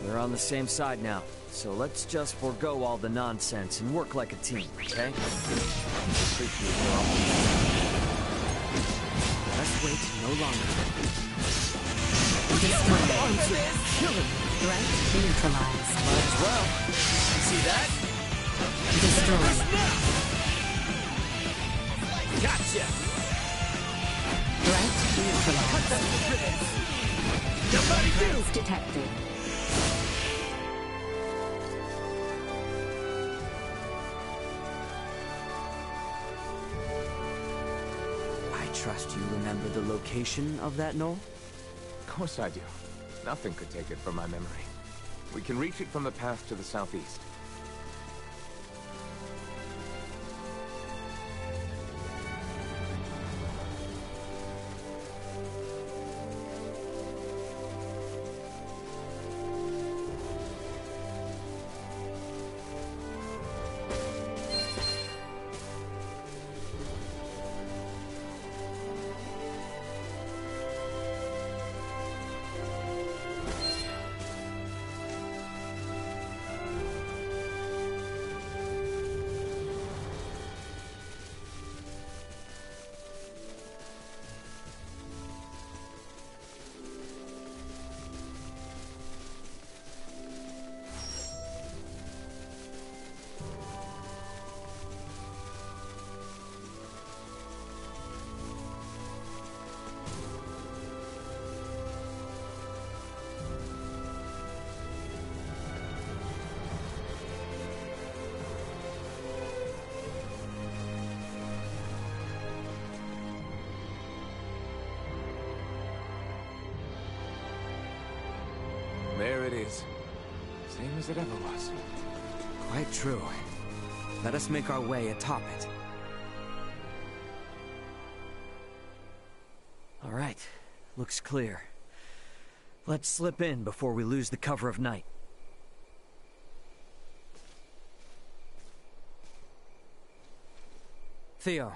We're on the same side now, so let's just forego all the nonsense and work like a team, okay? Let's wait no longer. Kill him! Threat neutralized. Might as well. See that? Destroyed. Gotcha! Threat neutralized. Nobody do! Threats detected. Trust you remember the location of that knoll? Of course I do. Nothing could take it from my memory. We can reach it from the path to the southeast. There it is. Same as it ever was. Quite true. Let us make our way atop it. All right. Looks clear. Let's slip in before we lose the cover of night. Theo,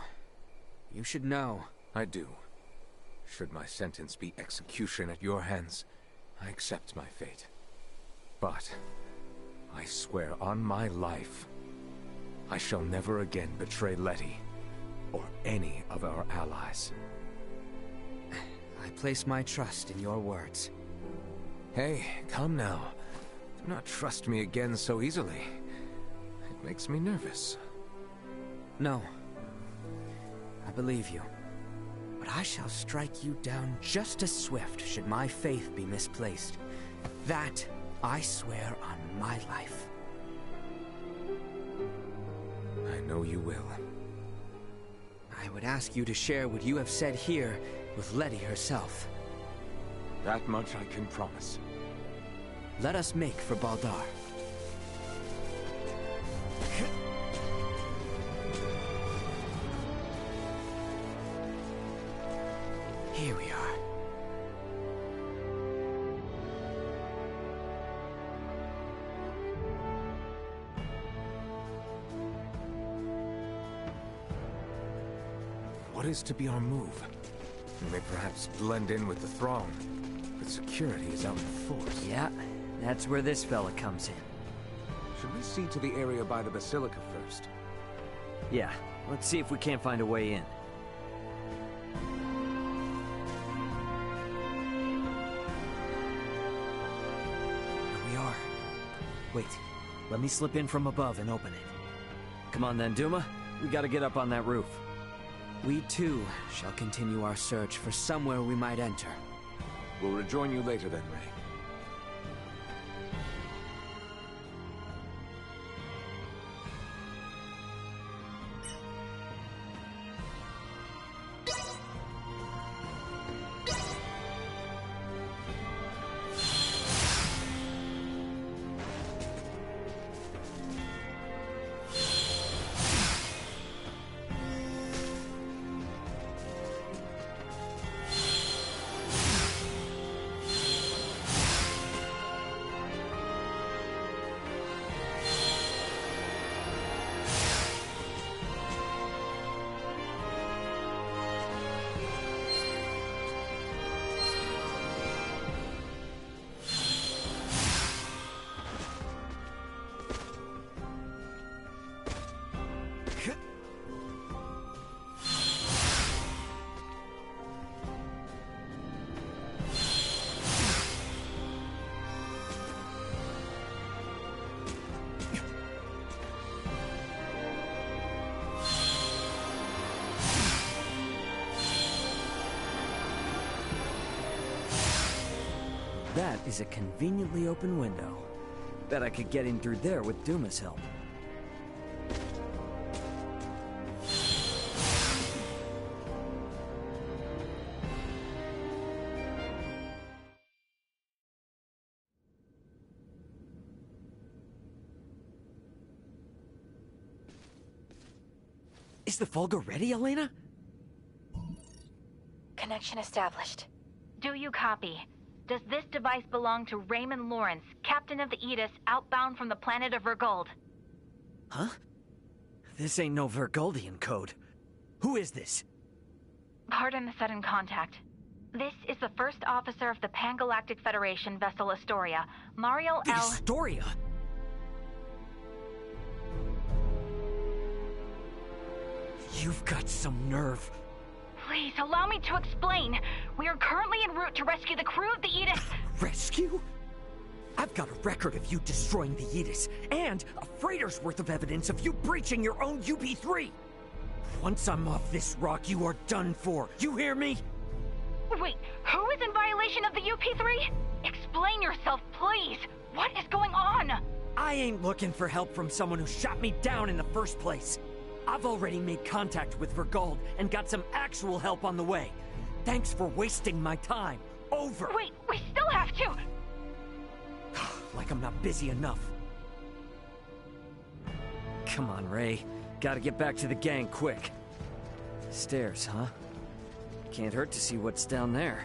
you should know. I do. Should my sentence be execution at your hands, I accept my fate. But I swear on my life, I shall never again betray Letty or any of our allies. I place my trust in your words. Hey, come now. Do not trust me again so easily. It makes me nervous. No. I believe you. But I shall strike you down just as swift should my faith be misplaced. That I swear on my life. I know you will. I would ask you to share what you have said here with Letty herself. That much I can promise. Let us make for Baldar. Here we are. what is to be our move? We may perhaps blend in with the throng, but security is out in force. Yeah, that's where this fella comes in. Should we see to the area by the Basilica first? Yeah, let's see if we can't find a way in. Here we are. Wait, let me slip in from above and open it. Come on then, Duma. We gotta get up on that roof. We too shall continue our search for somewhere we might enter. We'll rejoin you later then, Ray. That is a conveniently open window. Bet I could get in through there with Duma's help. Is the Fulgur ready, Elena? Connection established. Do you copy? Does this device belong to Raymond Lawrence, captain of the Aegis, outbound from the planet of Vergold? Huh? This ain't no Vergoldian code. Who is this? Pardon the sudden contact. This is the first officer of the Pan-Galactic Federation vessel Astoria, Mario The L. Astoria? You've got some nerve. Please, allow me to explain. We are currently en route to rescue the crew of the Aegis. Rescue? I've got a record of you destroying the Aegis, and a freighter's worth of evidence of you breaching your own UP-3. Once I'm off this rock, you are done for. You hear me? Wait, who is in violation of the UP-3? Explain yourself, please. What is going on? I ain't looking for help from someone who shot me down in the first place. I've already made contact with Vergold and got some actual help on the way. Thanks for wasting my time. Over. Wait, we still have to. Like I'm not busy enough. Come on, Ray. Gotta get back to the gang quick. Stairs, huh? Can't hurt to see what's down there.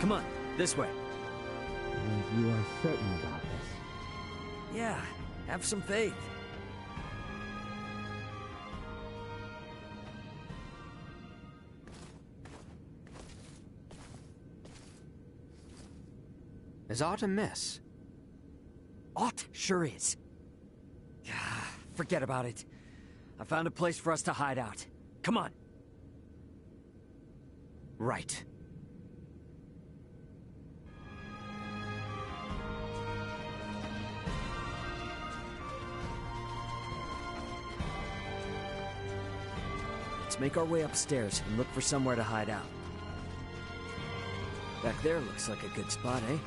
Come on, this way. And you are certain about this? Yeah, have some faith. Is aught amiss? Aught sure is. Forget about it. I found a place for us to hide out. Come on. Right. Let's make our way upstairs and look for somewhere to hide out. Back there looks like a good spot, eh?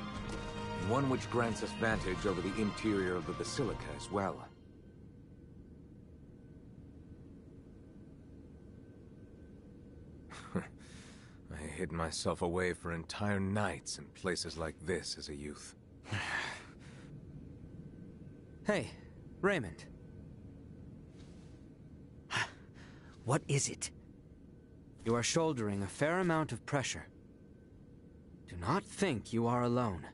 One which grants us vantage over the interior of the Basilica as well. I hid myself away for entire nights in places like this as a youth. Hey, Raymond. What is it? You are shouldering a fair amount of pressure. Do not think you are alone.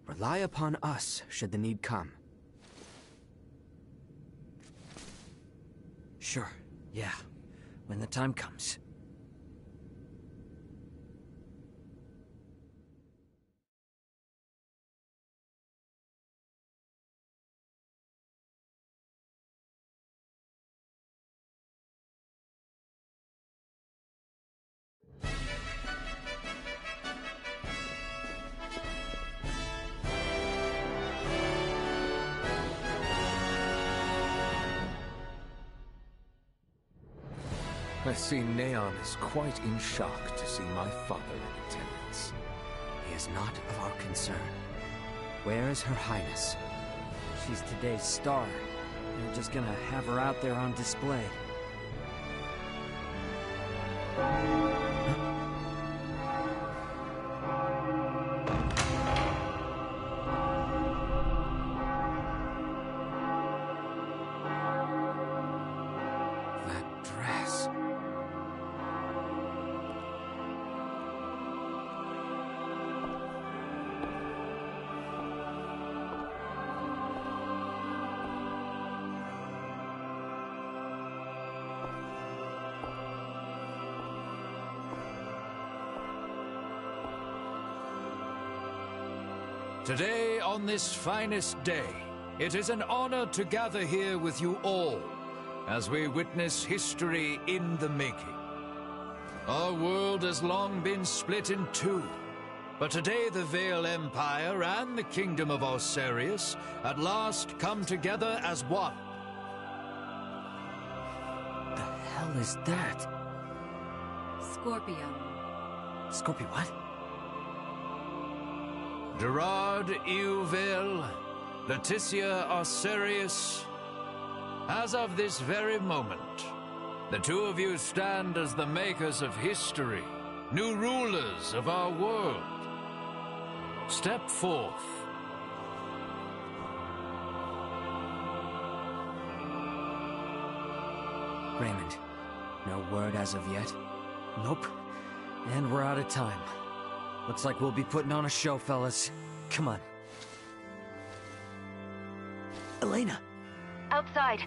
Rely upon us should the need come. Sure, yeah. When the time comes. I see Neon is quite in shock to see my father in attendance. He is not of our concern. Where is Her Highness? She's today's star. We're just gonna have her out there on display. That dress. Today, on this finest day, it is an honor to gather here with you all as we witness history in the making. Our world has long been split in two, but today the Vale Empire and the Kingdom of Osarius at last come together as one. The hell is that? Scorpio. Scorpio what? Gerard Euville, Leticia Osarius, as of this very moment, the two of you stand as the makers of history, new rulers of our world. Step forth. Raymond, no word as of yet? Nope. And we're out of time. Looks like we'll be putting on a show, fellas. Come on. Elena! Outside.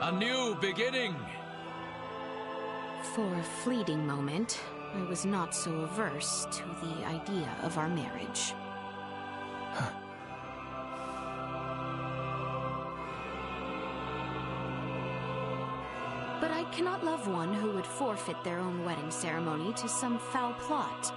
A new beginning. For a fleeting moment, I was not so averse to the idea of our marriage. But I cannot love one who would forfeit their own wedding ceremony to some foul plot.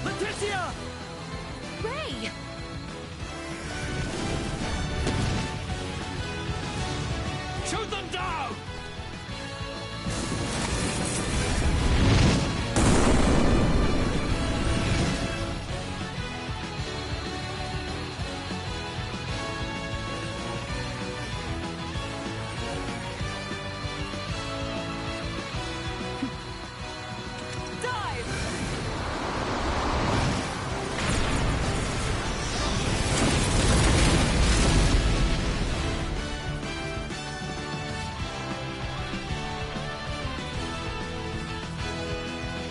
Leticia! Ray! Shoot them down!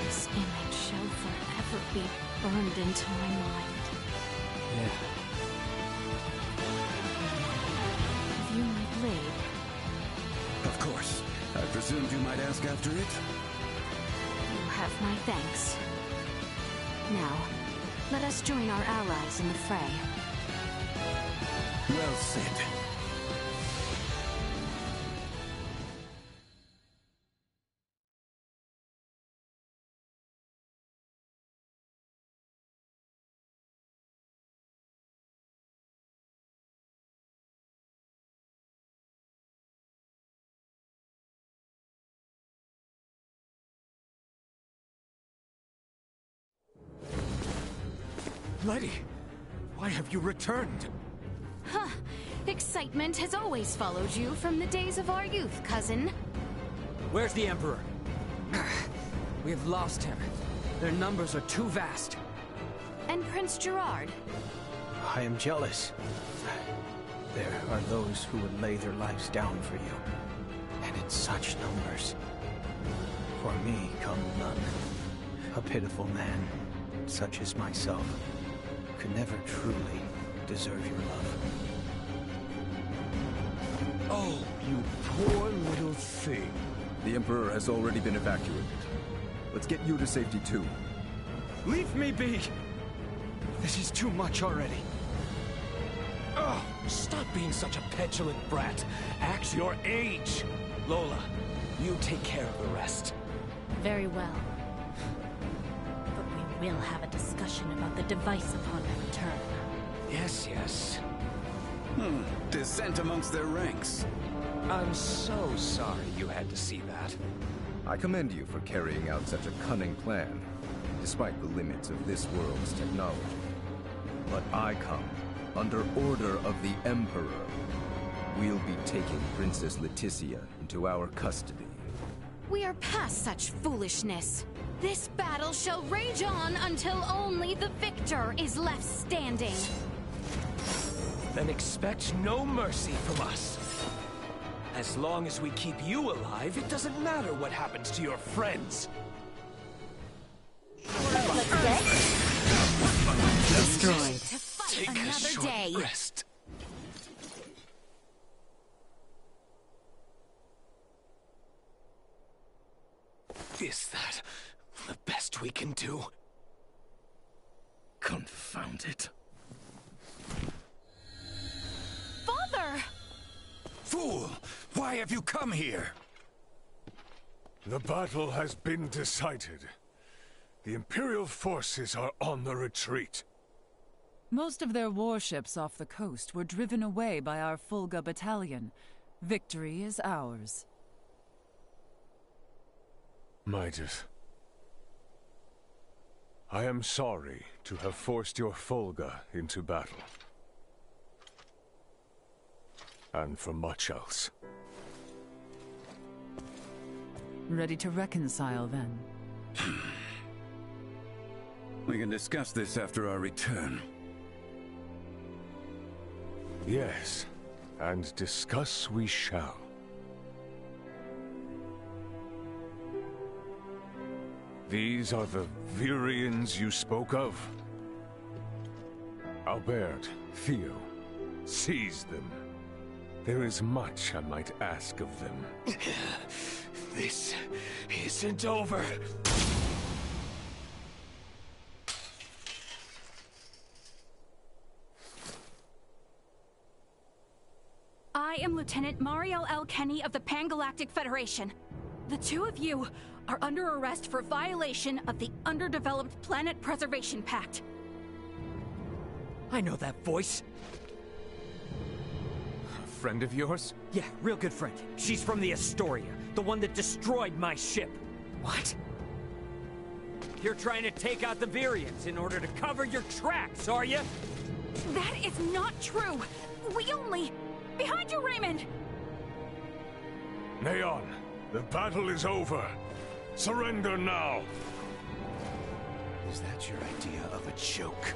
This image shall forever be burned into my mind. Yeah. Have you my blade? Of course. I presumed you might ask after it? You have my thanks. Now, let us join our allies in the fray. Well said. Letty, why have you returned? Huh. Excitement has always followed you from the days of our youth, cousin. Where's the Emperor? We have lost him. Their numbers are too vast. And Prince Gerard. I am jealous. There are those who would lay their lives down for you. And in such numbers. For me come none. A pitiful man, such as myself, could never truly deserve your love. Oh, you poor little thing. The Emperor has already been evacuated. Let's get you to safety too. Leave me be! This is too much already. Oh, stop being such a petulant brat. Act your age. Lola, you take care of the rest. Very well. But we will have a discussion about the device upon our return. Yes, yes. Dissent amongst their ranks. I'm so sorry you had to see that. I commend you for carrying out such a cunning plan, despite the limits of this world's technology. But I come under order of the Emperor. We'll be taking Princess Leticia into our custody. We are past such foolishness. This battle shall rage on until only the victor is left standing. Then expect no mercy from us. As long as we keep you alive, it doesn't matter what happens to your friends. Destroyed. Take Another a short day. rest. Is that the best we can do? Confound it. Father! Fool! Why have you come here? The battle has been decided. The Imperial forces are on the retreat. Most of their warships off the coast were driven away by our Fulga battalion. Victory is ours. Midas, I am sorry to have forced your Fulga into battle. And for much else. Ready to reconcile, then? We can discuss this after our return. Yes, and discuss we shall. These are the Virians you spoke of? Albert, Theo, seize them. There is much I might ask of them. This isn't over. I am Lieutenant Mariel L. Kenny of the Pan-Galactic Federation. The two of you are under arrest for violation of the Underdeveloped Planet Preservation Pact. I know that voice. A friend of yours? Yeah, real good friend. She's from the Astoria, the one that destroyed my ship. What? You're trying to take out the Virians in order to cover your tracks, are you? That is not true. We only... Behind you, Raymond! Neon, the battle is over. Surrender now! Is that your idea of a joke,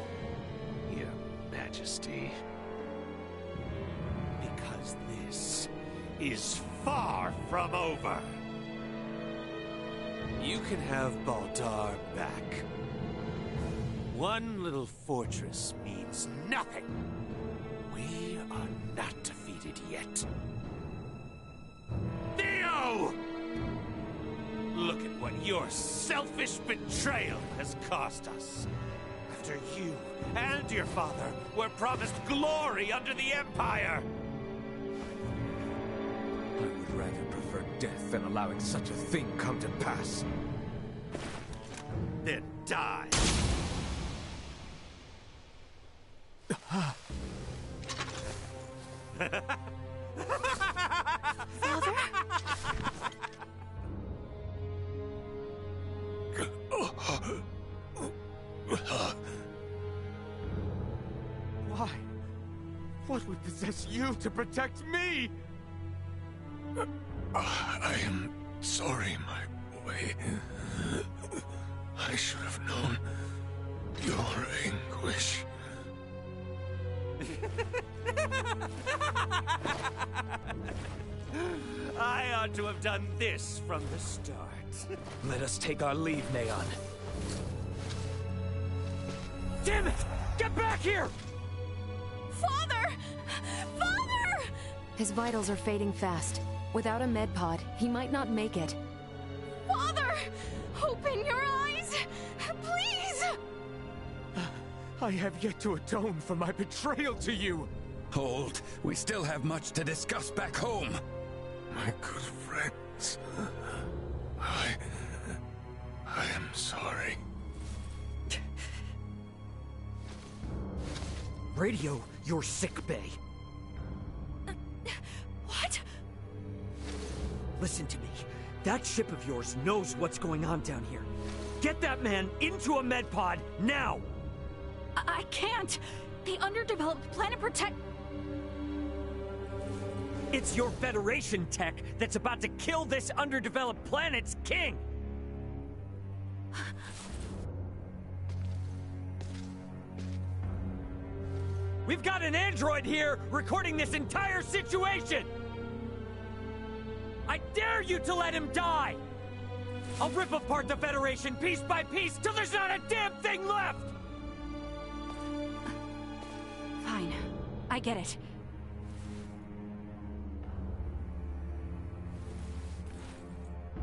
Your Majesty? Because this is far from over. You can have Baldar back. One little fortress means nothing. We are not defeated yet. Theo! Look at what your selfish betrayal has cost us. After you and your father were promised glory under the Empire. I would rather prefer death than allowing such a thing come to pass. Then die. Father? What would possess you to protect me? I am sorry, my boy. I should have known your anguish. I ought to have done this from the start. Let us take our leave, Neon. Damn it! Get back here! Father! Father! His vitals are fading fast. Without a med pod, he might not make it. Father! Open your eyes! Please! I have yet to atone for my betrayal to you! Hold. We still have much to discuss back home. My good friends, I am sorry. Radio your sick bay. What? Listen to me. That ship of yours knows what's going on down here. Get that man into a med pod now! I can't! The underdeveloped planet protect... It's your Federation tech that's about to kill this underdeveloped planet's king! We've got an android here recording this entire situation! I dare you to let him die! I'll rip apart the Federation piece by piece till there's not a damn thing left! Fine. I get it.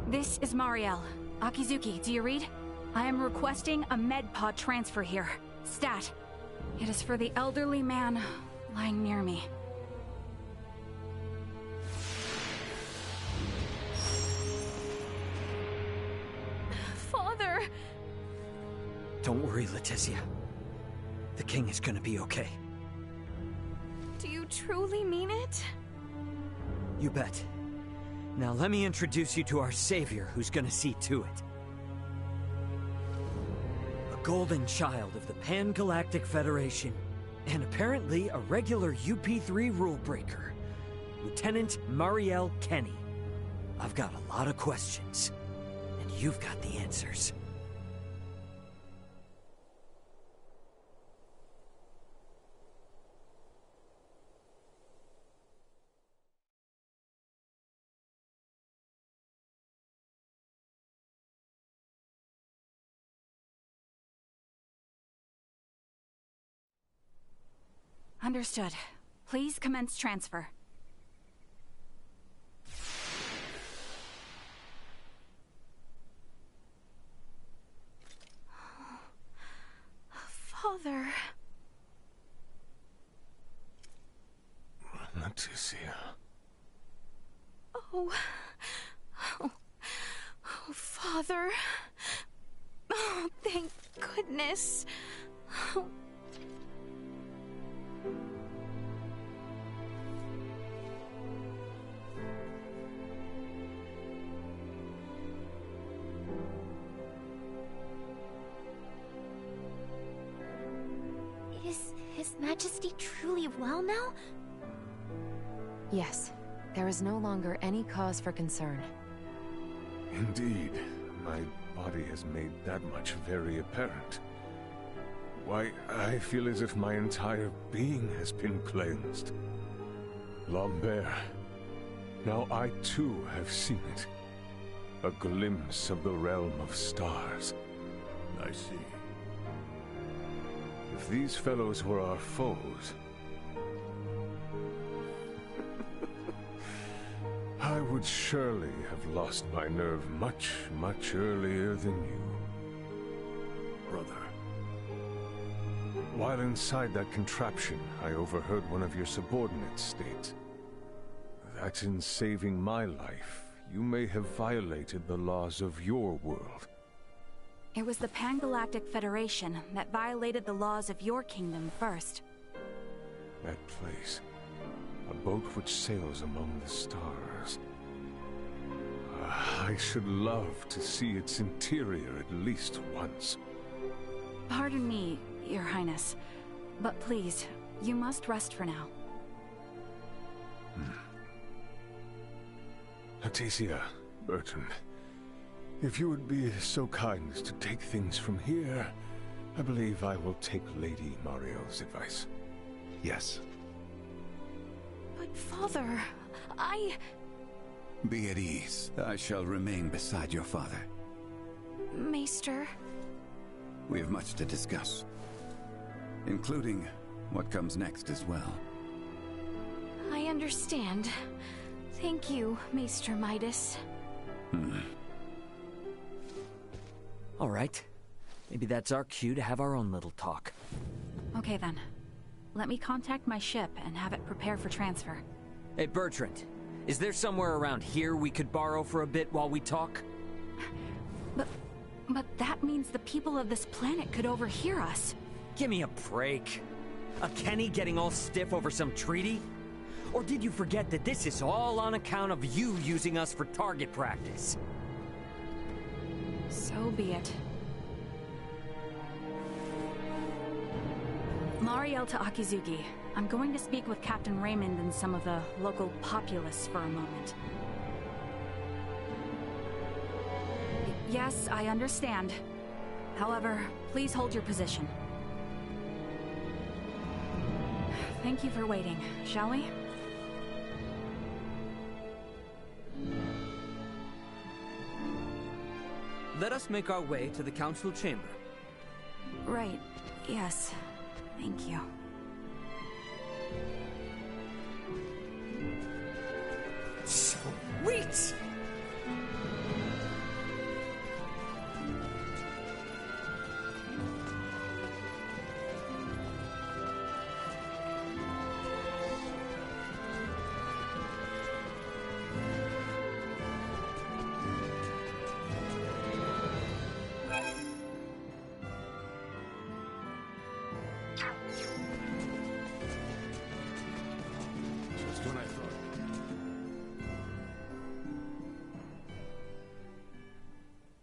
This is Marielle. Akizuki, do you read? I am requesting a med pod transfer here. Stat. It is for the elderly man lying near me. Father! Don't worry, Letizia. The king is gonna be okay. Do you truly mean it? You bet. Now let me introduce you to our savior who's gonna see to it. A golden child of the Pan-Galactic Federation, and apparently a regular UP3 rule breaker, Lieutenant Marielle Kenny. I've got a lot of questions, and you've got the answers. Understood. Please commence transfer. Father... Letizia. Oh... Oh, Father... Oh, thank goodness... Oh. Is His Majesty truly well now? Yes. There is no longer any cause for concern. Indeed. My body has made that much very apparent. Why, I feel as if my entire being has been cleansed. Lambert. Now I too have seen it. A glimpse of the realm of stars. I see. If these fellows were our foes, I would surely have lost my nerve much, much earlier than you. Brother. While inside that contraption, I overheard one of your subordinates state that in saving my life, you may have violated the laws of your world. It was the Pan-Galactic Federation that violated the laws of your kingdom first. That place. A boat which sails among the stars. I should love to see its interior at least once. Pardon me, Your Highness, but please, you must rest for now. Leticia, Bertrand, if you would be so kind as to take things from here, I believe I will take Lady Mariel's advice. Yes. But Father, Be at ease. I shall remain beside your father. Maester... We have much to discuss, including what comes next as well. I understand. Thank you, Maester Midas. All right. Maybe that's our cue to have our own little talk. Okay then. Let me contact my ship and have it prepare for transfer. Hey, Bertrand. Is there somewhere around here we could borrow for a bit while we talk? But that means the people of this planet could overhear us. Give me a break. A Kenny getting all stiff over some treaty? Or did you forget that this is all on account of you using us for target practice? So be it. Mariel to Akizuki. I'm going to speak with Captain Raymond and some of the local populace for a moment. Yes, I understand. However, please hold your position. Thank you for waiting, shall we? Let us make our way to the council chamber. Right, yes. Thank you. Sweet!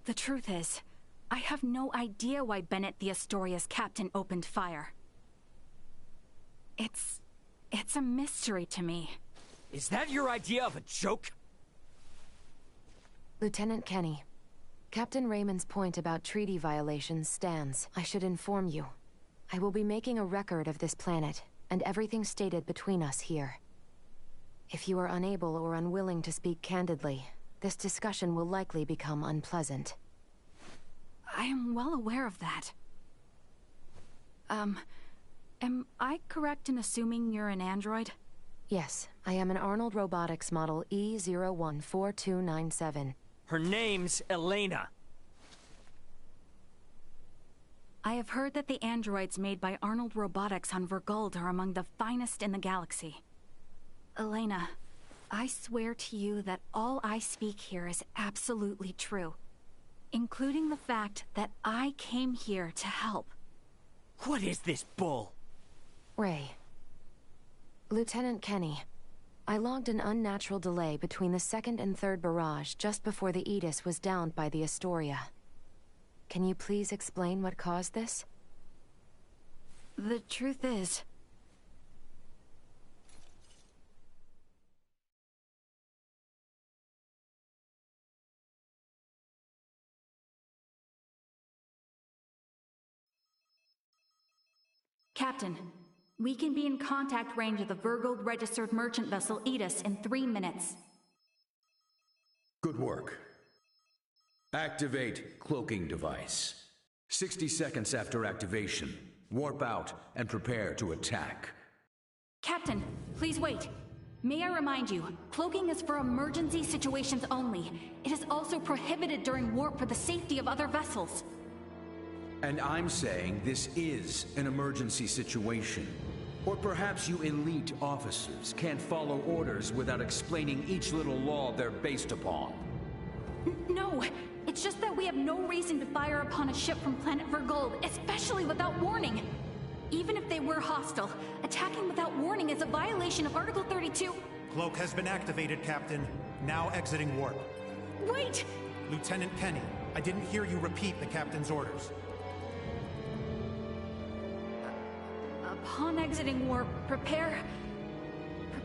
The truth is, I have no idea why Bennett the Astoria's captain opened fire. It's a mystery to me. Is that your idea of a joke? Lieutenant Kenny, Captain Raymond's point about treaty violations stands. I should inform you. I will be making a record of this planet, and everything stated between us here. If you are unable or unwilling to speak candidly, this discussion will likely become unpleasant. I am well aware of that. Am I correct in assuming you're an android? Yes, I am an Arnold Robotics model E014297. Her name's Elena. I have heard that the androids made by Arnold Robotics on Vergold are among the finest in the galaxy. Elena, I swear to you that all I speak here is absolutely true, including the fact that I came here to help. What is this bull? Ray. Lieutenant Kenny, I logged an unnatural delay between the second and third barrage just before the Aegis was downed by the Astoria. Can you please explain what caused this? The truth is... Captain, we can be in contact range of the Vergold registered merchant vessel Aegis in 3 minutes. Good work. Activate cloaking device. 60 seconds after activation, warp out and prepare to attack. Captain, please wait. May I remind you, cloaking is for emergency situations only. It is also prohibited during warp for the safety of other vessels. And I'm saying this is an emergency situation. Or perhaps you elite officers can't follow orders without explaining each little law they're based upon. No, it's just that we have no reason to fire upon a ship from planet Vergold, especially without warning. Even if they were hostile, attacking without warning is a violation of Article 32. Cloak has been activated, Captain. Now exiting warp. Wait! Lieutenant Kenny, I didn't hear you repeat the Captain's orders. Upon exiting warp, prepare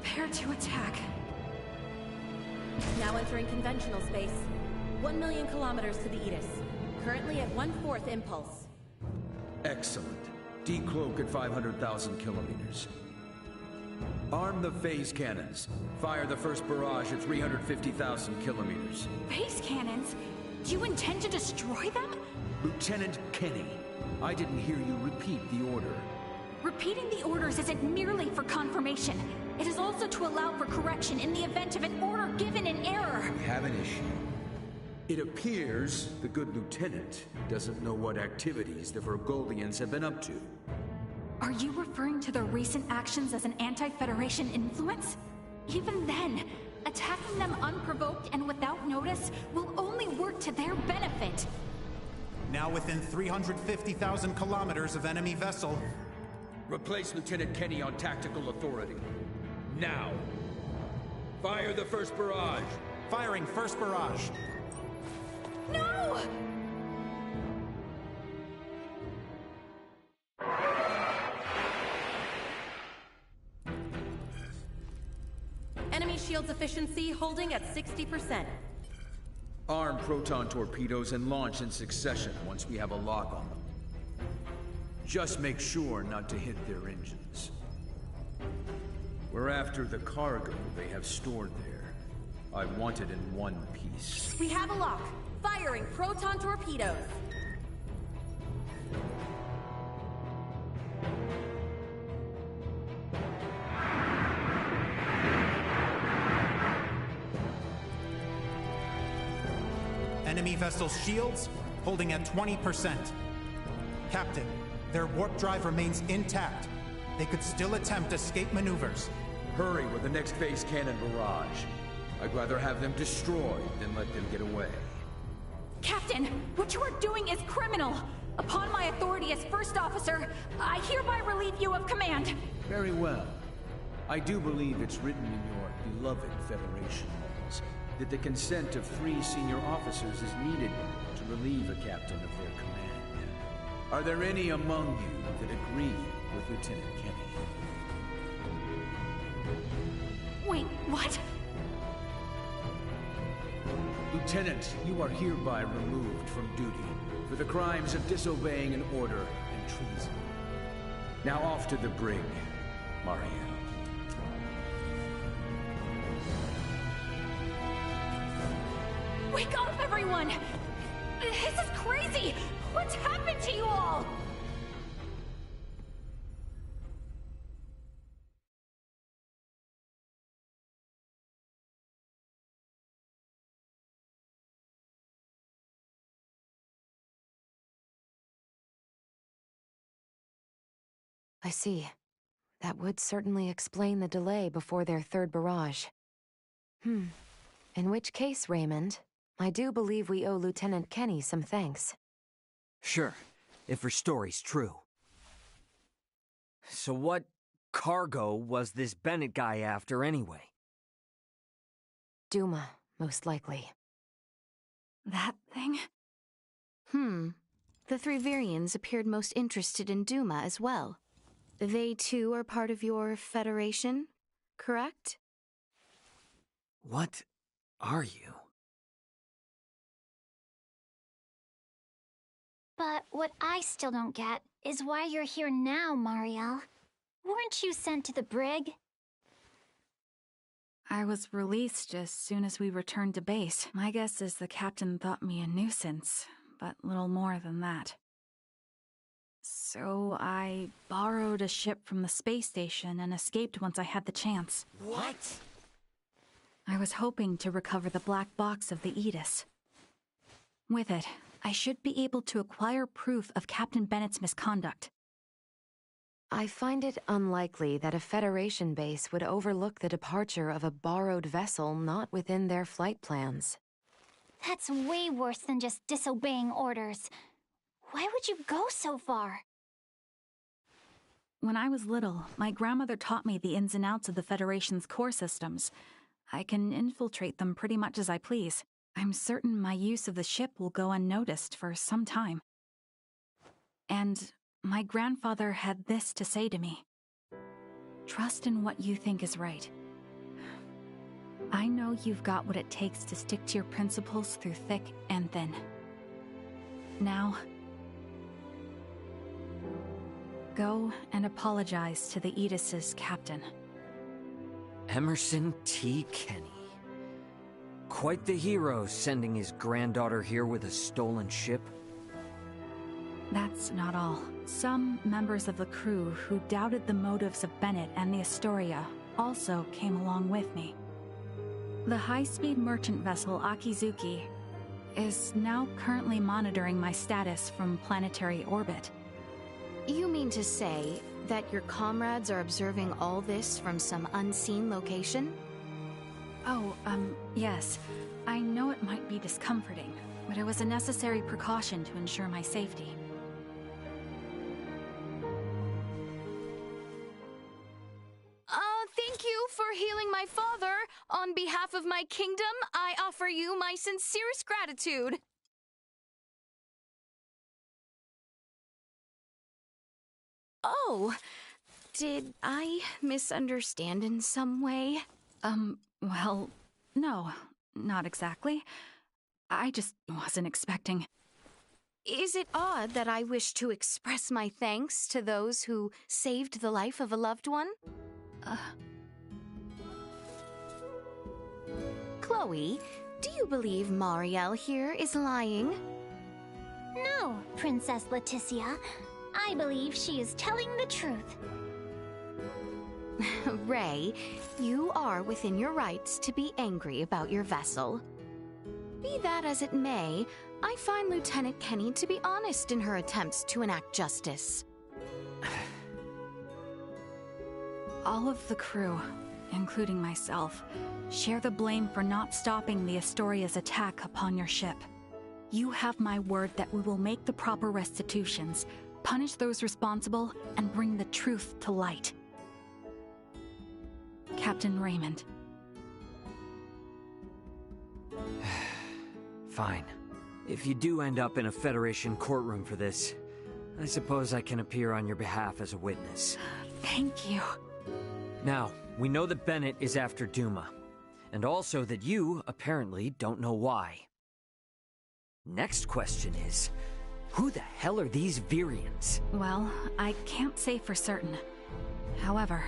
Prepare to attack. Now entering conventional space. 1 million kilometers to the Edis. Currently at 1/4 impulse. Excellent. Decloak at 500,000 kilometers. Arm the phase cannons. Fire the first barrage at 350,000 kilometers. Phase cannons? Do you intend to destroy them? Lieutenant Kenny, I didn't hear you repeat the order. Repeating the orders isn't merely for confirmation. It is also to allow for correction in the event of an order given in error. We have an issue. It appears the good lieutenant doesn't know what activities the Virgolians have been up to. Are you referring to their recent actions as an anti-Federation influence? Even then, attacking them unprovoked and without notice will only work to their benefit. Now within 350,000 kilometers of enemy vessel. Replace Lieutenant Kenny on tactical authority. Now! Fire the first barrage! Firing first barrage. No! Enemy shields efficiency holding at 60%. Arm proton torpedoes and launch in succession once we have a lock on them. Just make sure not to hit their engines. We're after the cargo they have stored there. I want it in one piece. We have a lock. Firing proton torpedoes. Enemy vessel's shields holding at 20%. Captain, their warp drive remains intact. They could still attempt escape maneuvers. Hurry with the next phase cannon barrage. I'd rather have them destroyed than let them get away. Captain, what you are doing is criminal. Upon my authority as first officer, I hereby relieve you of command. Very well. I do believe it's written in your beloved Federation laws that the consent of 3 senior officers is needed to relieve a captain of their command. Are there any among you that agree with Lieutenant Kenny? Wait, what? Lieutenant, you are hereby removed from duty for the crimes of disobeying an order and treason. Now off to the brig, Marielle. Wake up, everyone! This is crazy! What's happened to you all? I see. That would certainly explain the delay before their third barrage. In which case, Raymond, I do believe we owe Lieutenant Kenny some thanks. Sure, if her story's true. So what cargo was this Bennett guy after anyway? Duma, most likely. That thing? The 3 Virians appeared most interested in Duma as well. They too are part of your Federation, correct? What are you? But what I still don't get is why you're here now, Marielle. Weren't you sent to the brig? I was released as soon as we returned to base. My guess is the captain thought me a nuisance, but little more than that. So I borrowed a ship from the space station and escaped once I had the chance. What? I was hoping to recover the black box of the Edis. With it, I should be able to acquire proof of Captain Bennett's misconduct. I find it unlikely that a Federation base would overlook the departure of a borrowed vessel not within their flight plans. That's way worse than just disobeying orders. Why would you go so far? When I was little, my grandmother taught me the ins and outs of the Federation's core systems. I can infiltrate them pretty much as I please. I'm certain my use of the ship will go unnoticed for some time. And my grandfather had this to say to me. Trust in what you think is right. I know you've got what it takes to stick to your principles through thick and thin. Now, go and apologize to the Aegis's captain. Emerson T. Kenny. Quite the hero, sending his granddaughter here with a stolen ship. That's not all. Some members of the crew who doubted the motives of Bennett and the Astoria also came along with me. The high-speed merchant vessel Akizuki is now currently monitoring my status from planetary orbit. You mean to say that your comrades are observing all this from some unseen location? Oh, yes. I know it might be discomforting, but it was a necessary precaution to ensure my safety. Thank you for healing my father. On behalf of my kingdom, I offer you my sincerest gratitude. Oh, did I misunderstand in some way? Well, no, not exactly. I just wasn't expecting. Is it odd that I wish to express my thanks to those who saved the life of a loved one? Chloe, do you believe Marielle here is lying? No, Princess Leticia. I believe she is telling the truth. Ray, you are within your rights to be angry about your vessel. Be that as it may, I find Lieutenant Kenny to be honest in her attempts to enact justice. All of the crew, including myself, share the blame for not stopping the Astoria's attack upon your ship. You have my word that we will make the proper restitutions, punish those responsible, and bring the truth to light. Captain Raymond. Fine. If you do end up in a Federation courtroom for this, I suppose I can appear on your behalf as a witness. Thank you. Now, we know that Bennett is after Duma, and also that you, apparently, don't know why. Next question is, who the hell are these Virians? Well, I can't say for certain. However,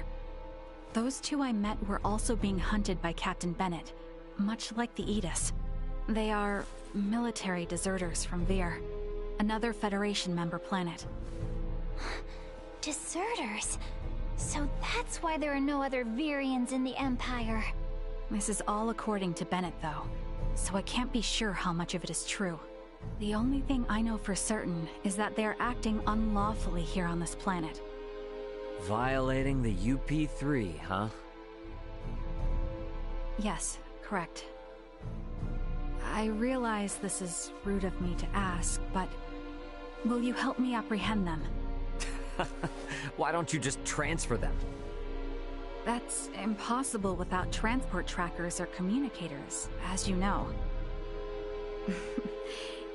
those two I met were also being hunted by Captain Bennett, much like the Aegis. They are military deserters from Vir, another Federation member planet. Deserters? So that's why there are no other Virians in the Empire. This is all according to Bennett, though, so I can't be sure how much of it is true. The only thing I know for certain is that they're acting unlawfully here on this planet. Violating the UP3, huh? Yes, correct. I realize this is rude of me to ask, but will you help me apprehend them? Why don't you just transfer them? That's impossible without transport trackers or communicators, as you know.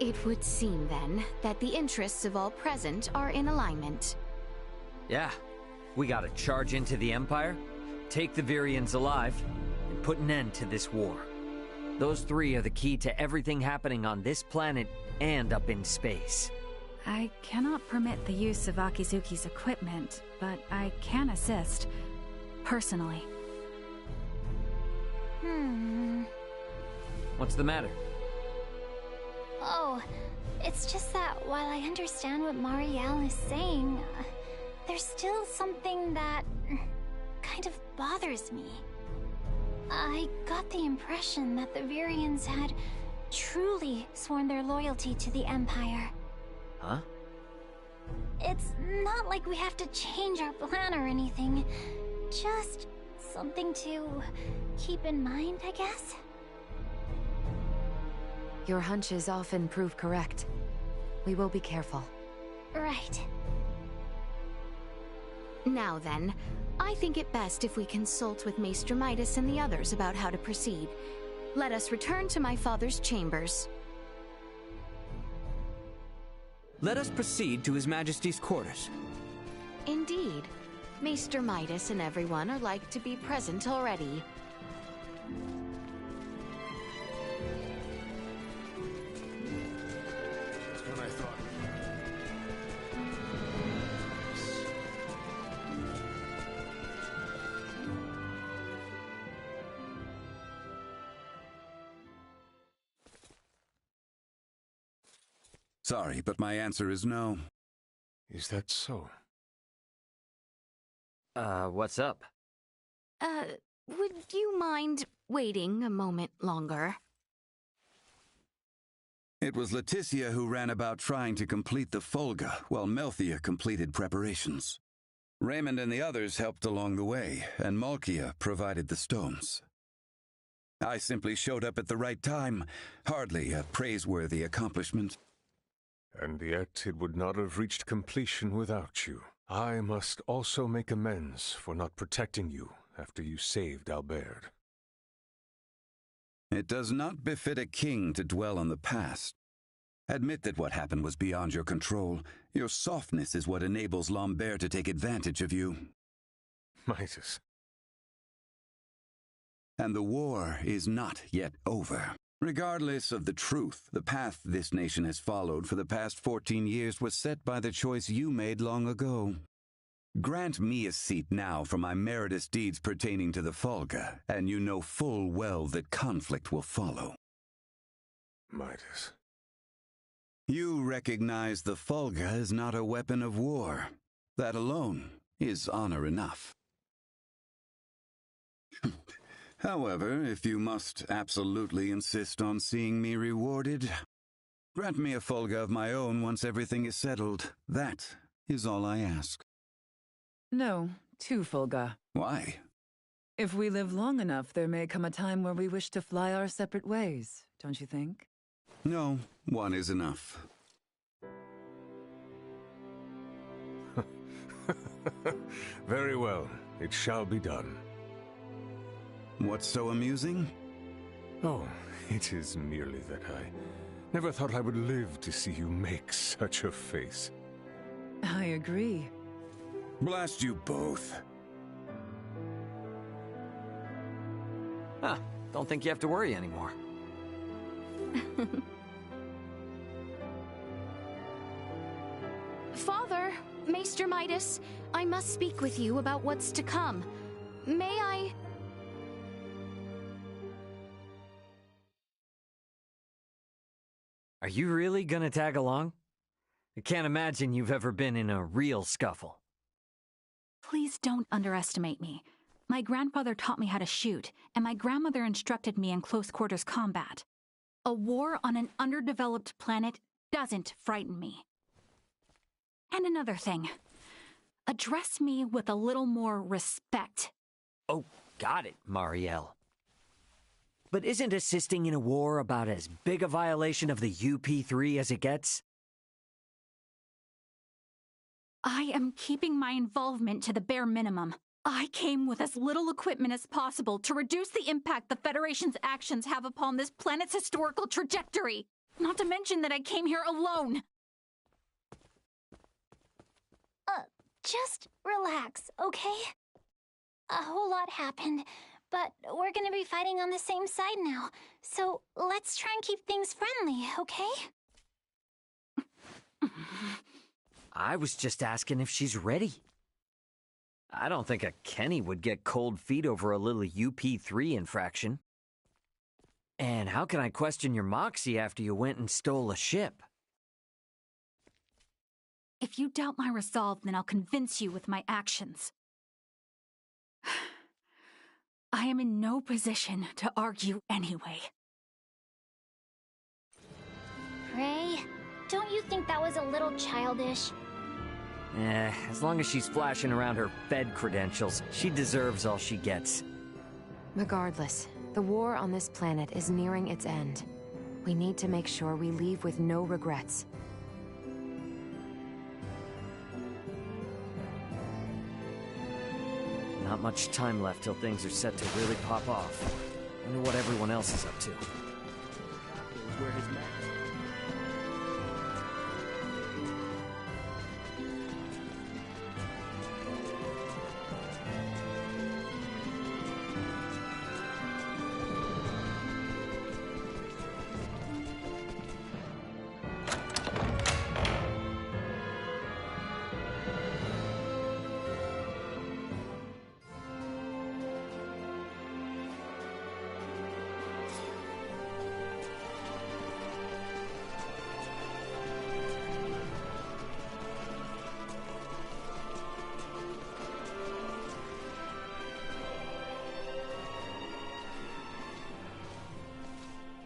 It would seem, then, that the interests of all present are in alignment. Yeah. We gotta charge into the Empire, take the Virians alive, and put an end to this war. Those three are the key to everything happening on this planet and up in space. I cannot permit the use of Akizuki's equipment, but I can assist, personally. What's the matter? Oh, it's just that while I understand what Marielle is saying, there's still something that kind of bothers me. I got the impression that the Virians had truly sworn their loyalty to the Empire. Huh? It's not like we have to change our plan or anything. Just something to keep in mind, I guess? Your hunches often prove correct. We will be careful. Right. Now then, I think it best if we consult with Maester Midas and the others about how to proceed. Let us return to my father's chambers. Let us proceed to His Majesty's quarters. Indeed. Maester Midas and everyone are like to be present already. Sorry, but my answer is no. Is that so? What's up? Would you mind waiting a moment longer? It was Leticia who ran about trying to complete the Folga, while Melthia completed preparations. Raymond and the others helped along the way, and Malkia provided the stones. I simply showed up at the right time, hardly a praiseworthy accomplishment. And yet it would not have reached completion without you. I must also make amends for not protecting you after you saved Albert. It does not befit a king to dwell on the past. Admit that what happened was beyond your control. Your softness is what enables Lambert to take advantage of you. Midas. And the war is not yet over. Regardless of the truth, the path this nation has followed for the past 14 years was set by the choice you made long ago. Grant me a seat now for my meritorious deeds pertaining to the Folga, and you know full well that conflict will follow. Midas. You recognize the Folga is not a weapon of war. That alone is honor enough. However, if you must absolutely insist on seeing me rewarded, grant me a Folga of my own once everything is settled. That is all I ask. No, 2 Fulga. Why? If we live long enough, there may come a time where we wish to fly our separate ways, don't you think? No, 1 is enough. Very well, it shall be done. What's so amusing? Oh, it is merely that I never thought I would live to see you make such a face. I agree. Blast you both. Huh, don't think you have to worry anymore. Father, Maester Midas, I must speak with you about what's to come. May I... Are you really gonna tag along? I can't imagine you've ever been in a real scuffle. Please don't underestimate me. My grandfather taught me how to shoot, and my grandmother instructed me in close quarters combat. A war on an underdeveloped planet doesn't frighten me. And another thing. Address me with a little more respect. Oh, got it, Marielle. But isn't assisting in a war about as big a violation of the UP3 as it gets? I am keeping my involvement to the bare minimum. I came with as little equipment as possible to reduce the impact the Federation's actions have upon this planet's historical trajectory. Not to mention that I came here alone. Just relax, okay? A whole lot happened, but we're gonna be fighting on the same side now. So let's try and keep things friendly, okay? I was just asking if she's ready. I don't think a Kenny would get cold feet over a little UP3 infraction. And how can I question your moxie after you went and stole a ship? If you doubt my resolve, then I'll convince you with my actions. I am in no position to argue anyway. Ray, don't you think that was a little childish? As long as she's flashing around her Fed credentials, she deserves all she gets. Regardless, the war on this planet is nearing its end. We need to make sure we leave with no regrets. Not much time left till things are set to really pop off. Wonder what everyone else is up to. Where his man...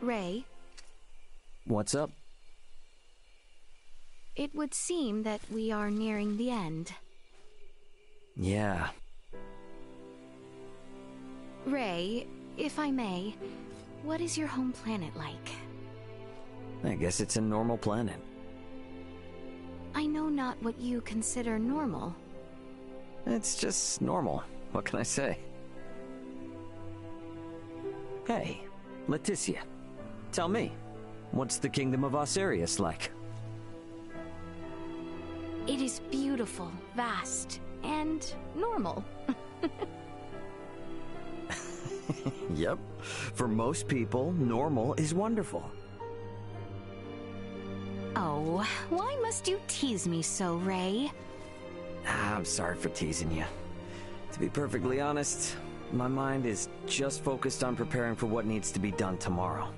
Ray, What's up? it would seem that we are nearing the end. Yeah. Ray, if I may, what is your home planet like? I guess it's a normal planet. I know not what you consider normal. It's just normal. What can I say? Hey, Leticia. Tell me, what's the kingdom of Osirius like? It is beautiful, vast, and normal. Yep. For most people, normal is wonderful. Oh, why must you tease me so, Ray? I'm sorry for teasing you. To be perfectly honest, my mind is just focused on preparing for what needs to be done tomorrow.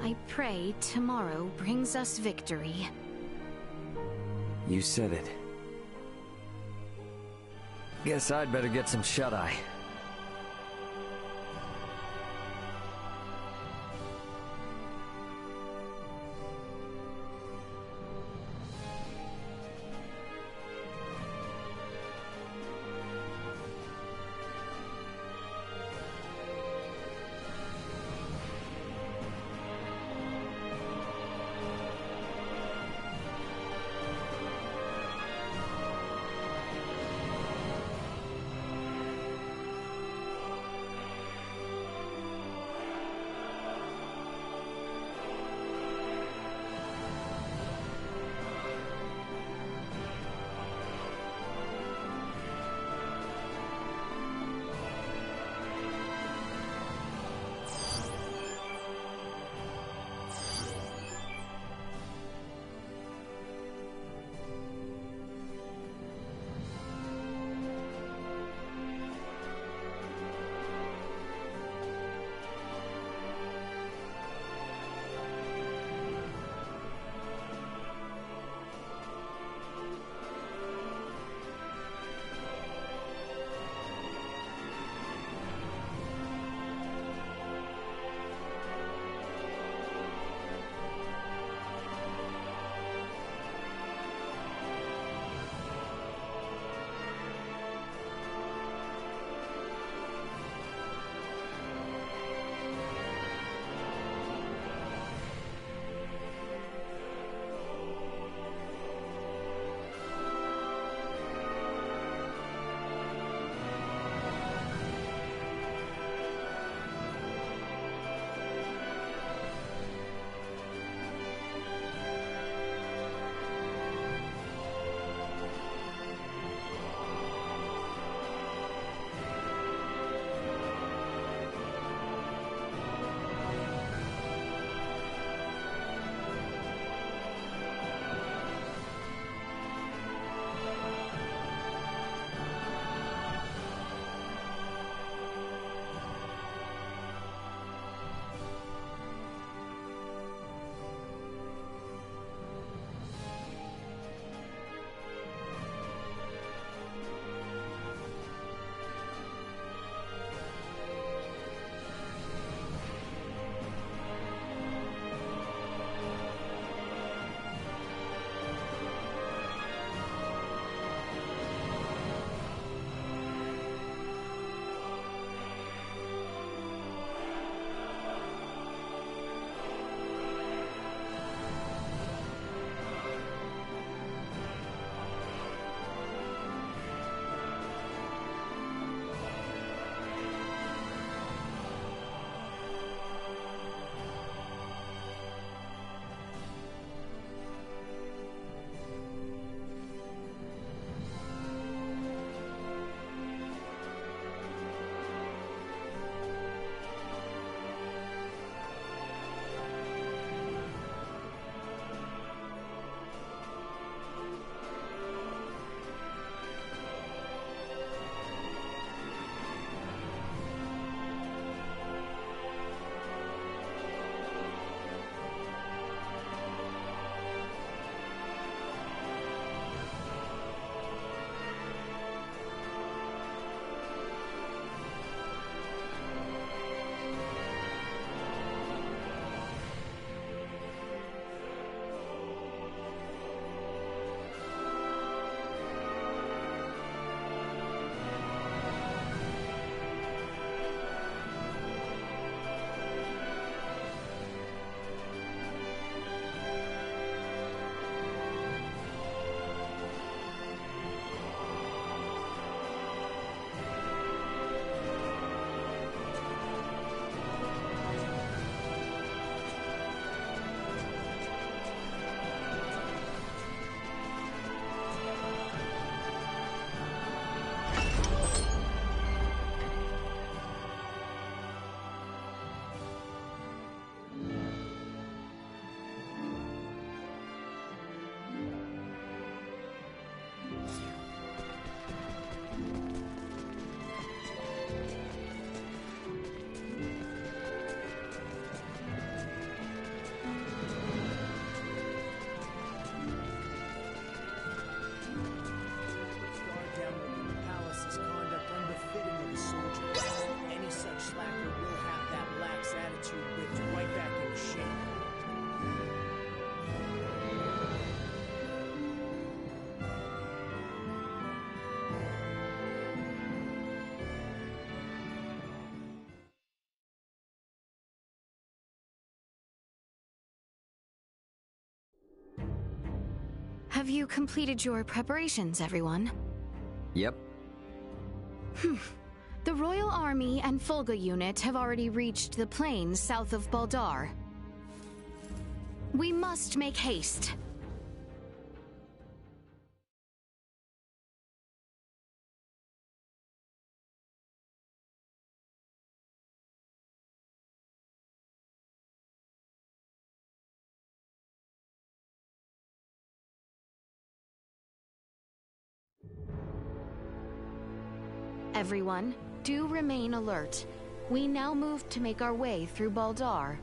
I pray tomorrow brings us victory. You said it. Guess I'd better get some shut-eye. Have you completed your preparations, everyone? Yep. The Royal Army and Fulga unit have already reached the plains south of Baldar. We must make haste. Everyone, do remain alert. We now move to make our way through Baldar.